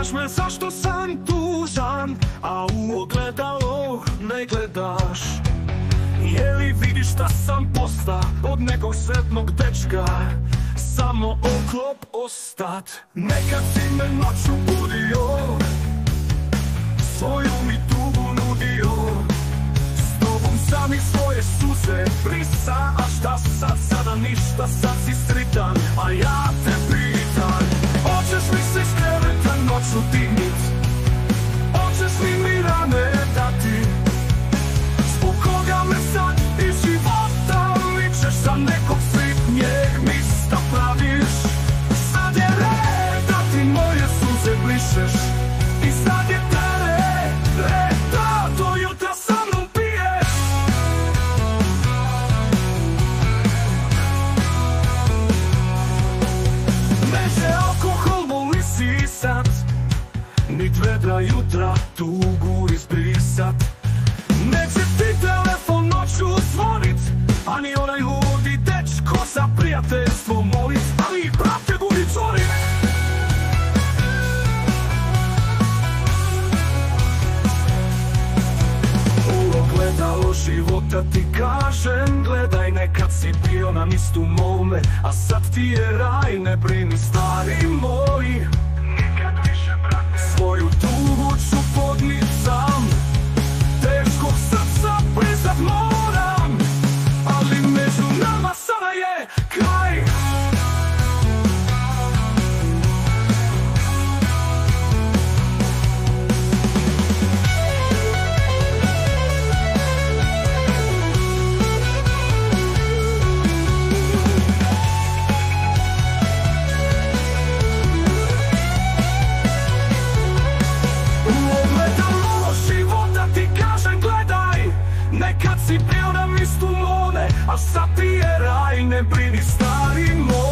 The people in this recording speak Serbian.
Pitaš me zašto sam tužan, a u ogledalo ne gledaš. Je li vidiš da sam posta od nekog sretnog dečka, samo oklop ostat. Nekad si me noću budio, svoju mi tugu nudio, s tobom sam i svoje suze brisa. A šta sad, sada ništa, sad si sritan, a ja te pitan, hoćeš li se s kreveta noću dignit, hoćeš li mi rane dati, zbog koga me sad iz života ličeš za nekog sitnijeg mista praviš. Sad je red da ti moje suze brišeš, i sad je red da do jutra sa mnom piješ. Neće alkohol voli sisat, nit vedra jutra tugu izbrisat. Neće ti telefon noću zvonit, ani onaj ludi dečko za prijateljstvo molit. Ali brate budi čorik, u ogledalo života ti kažem, gledaj, nekad si bio na mistu mome, a sad ti je raj, ne brini stari moj. Nikad više, brate, svoju tugu ću podnit sam, teškog srca priznat moram, ali među nama sada je kraj. Nekad si bio na mistu mome, a sad ti je raj, ne brini stari moj.